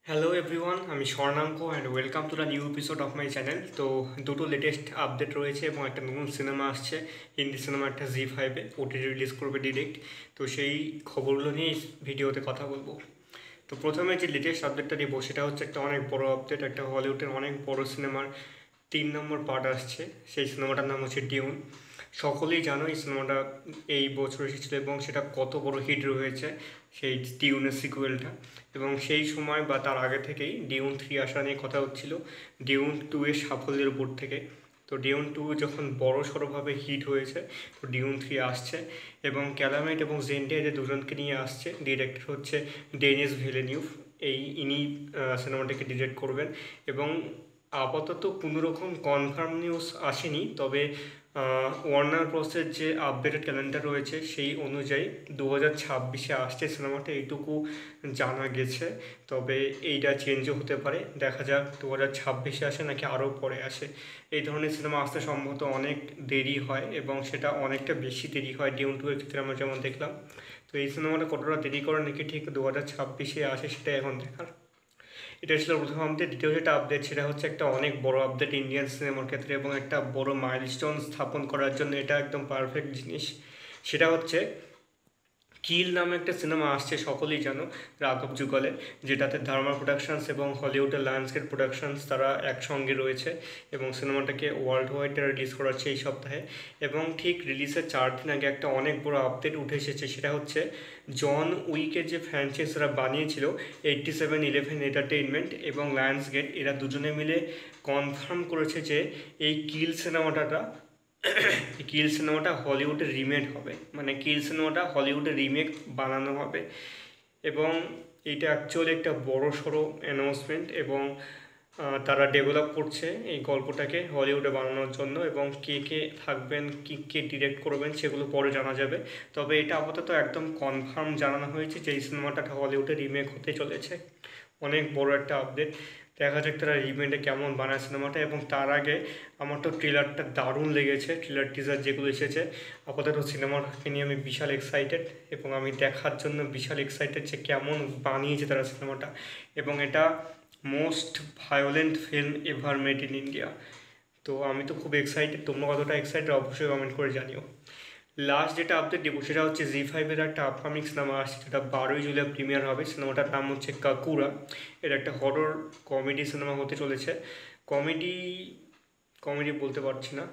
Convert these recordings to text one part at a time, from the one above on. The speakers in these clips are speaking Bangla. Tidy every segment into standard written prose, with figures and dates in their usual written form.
হ্যালো এভরিওয়ান, আমি Swarnanka and welcome to the new episode of my channel. তো দুটো লেটেস্ট আপডেট রয়েছে এবং একটা নতুন সিনেমা আসছে। হিন্দি সিনেমা একটা জি5-এ ওটিটি রিলিজ করবে ডিরেক্ট। তো সেই খবরগুলো নিয়েই ভিডিওতে কথা বলবো। তো প্রথমে যে লেটেস্ট আপডেটটা দিব সেটা হচ্ছে একটা অনেক বড় আপডেট। একটা হলিউডের অনেক বড় সিনেমার 3 নম্বর পার্ট আসছে। সেই সিনেমাটার নাম হচ্ছে ডিউন। সকলেই জানো এই সিনেমাটা এই বছর এসেছিলো এবং সেটা কত বড় হিট রয়েছে সেই ডিউনের সিকুয়েলটা। এবং সেই সময় বা তার আগে থেকেই ডিউন 3 আসা নিয়ে কথা হচ্ছিল, ডিউন 2 এর সাফল্যের উপর থেকে। তো ডিউন 2 যখন বড় সড়োভাবে হিট হয়েছে, তো ডিউন 3 আসছে এবং ক্যালামেট এবং জেন্ডে এদের দুজনকে নিয়ে আসছে। ডিরেক্টর হচ্ছে ডেনিস ভিলেনিউভ। ইনি সিনেমাটাকে ডিরেক্ট করবেন এবং আপাতত কোনোরকম কনফার্ম নিউজ আসেনি, তবে ওয়ার্নার ব্রসের যে আপডেটেড ক্যালেন্ডার রয়েছে সেই অনুযায়ী 2026-এ আসছে সিনেমাটা, এইটুকু জানা গেছে। তবে এইটা চেঞ্জও হতে পারে, দেখা যাক 2026-এ আসে নাকি আরও পরে আসে। এই ধরনের সিনেমা আসতে সম্ভবত অনেক দেরি হয় এবং সেটা অনেকটা বেশি দেরি হয় ডিউন 2 এর ক্ষেত্রে আমরা যেমন দেখলাম। তো এই সিনেমাটা কতটা দেরি করে নাকি ঠিক 2026-এ আসে সেটা এখন দেখার। এটা ছিল প্রথম আপডেট। দ্বিতীয় যেটা আপডেট সেটা হচ্ছে একটা অনেক বড় আপডেট ইন্ডিয়ান সিনেমার ক্ষেত্রে এবং একটা বড় মাইলস্টোন স্থাপন করার জন্য এটা একদম পারফেক্ট জিনিস। সেটা হচ্ছে কিল নামে একটা সিনেমা আসছে, সকলেই জানো, রাঘব যুগলের, যেটাতে ধর্মা প্রোডাকশনস এবং হলিউডের লায়ন্সগেট প্রোডাকশনস তারা একসঙ্গে রয়েছে এবং সিনেমাটাকে ওয়ার্ল্ড ওয়াইড রিলিজ করাচ্ছে এই সপ্তাহে। এবং ঠিক রিলিজের 4 দিন আগে একটা অনেক বড় আপডেট উঠে এসেছে, সেটা হচ্ছে জন উইকের যে ফ্র্যাঞ্চাইজিরা বানিয়েছিল 8711 এন্টারটেইনমেন্ট এবং লায়ন্সগেট, এরা দুজনে মিলে কনফার্ম করেছে যে এই কিল সিনেমাটা হলিউডের রিমেক হবে, মানে কিল সিনেমাটা হলিউডের রিমেক বানানো হবে। এবং এটা অ্যাকচুয়ালি একটা বড় সড়ো অ্যানাউন্সমেন্ট এবং তারা ডেভেলপ করছে এই গল্পটাকে হলিউডে বানানোর জন্য এবং কে কে থাকবেন, কে ডিরেক্ট করবেন সেগুলো পরে জানা যাবে। তবে এটা আপাতত একদম কনফার্ম জানানো হয়েছে যে এই সিনেমাটা হলিউডে রিমেক হতে চলেছে। অনেক বড় একটা আপডেট। দেখা যাক তারা রিমেকটা কেমন বানায় সিনেমাটা। এবং তার আগে আমার তো ট্রেলারটা দারুণ লেগেছে, ট্রেলার টিজার যেগুলো এসেছে। আপাতত সিনেমাটাকে নিয়ে আমি বিশাল এক্সাইটেড এবং আমি দেখার জন্য বিশাল এক্সাইটেড যে কেমন বানিয়েছে তারা সিনেমাটা। এবং এটা most violent film ever made in India. তো আমি তো খুব এক্সাইটেড, তোমরা কতটা এক্সাইটেড অবশ্যই কমেন্ট করে জানিও। লাস্ট যেটা আপডেট দেবো সেটা হচ্ছে জি5-এর একটা আপকামিং সিনেমা আসছে, যেটা 12ই জুলাই প্রিমিয়ার হবে। সিনেমাটার নাম হচ্ছে কাকুরা। এটা একটা হরর কমেডি সিনেমা হতে চলেছে। কমেডি কমেডি বলতে পারছি না,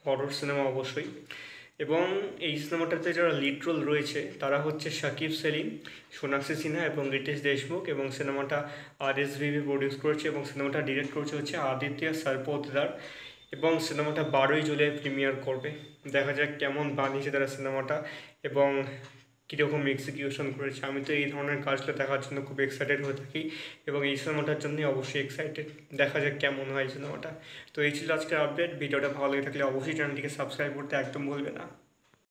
হরর সিনেমা অবশ্যই। এবং এই সিনেমাটাতে যারা লিড রোল রয়েছে তারা হচ্ছে শাকিব সেলিম, সোনাক্ষী সিনহা এবং রিতেশ দেশমুখ। এবং সিনেমাটা RSVP প্রডিউস করেছে এবং সিনেমাটা ডিরেক্ট করেছে হচ্ছে আদিত্য সরপোতদার। এবং সিনেমাটা 12ই জুলাই প্রিমিয়ার করবে। দেখা যাক কেমন বানিয়েছে তারা সিনেমাটা এবং কীরকম এক্সিকিউশন করেছে। আমি তো এই ধরনের কাজটা দেখার জন্য খুব এক্সাইটেড হয়ে থাকি এবং এই সিনেমাটার জন্যই অবশ্যই এক্সাইটেড। দেখা যাক কেমন হয় সিনেমাটা। তো এই ছিল আজকের আপডেট। ভিডিওটা ভালো লেগে থাকলে অবশ্যই চ্যানেলটিকে সাবস্ক্রাইব করতে একদম ভুলবে না।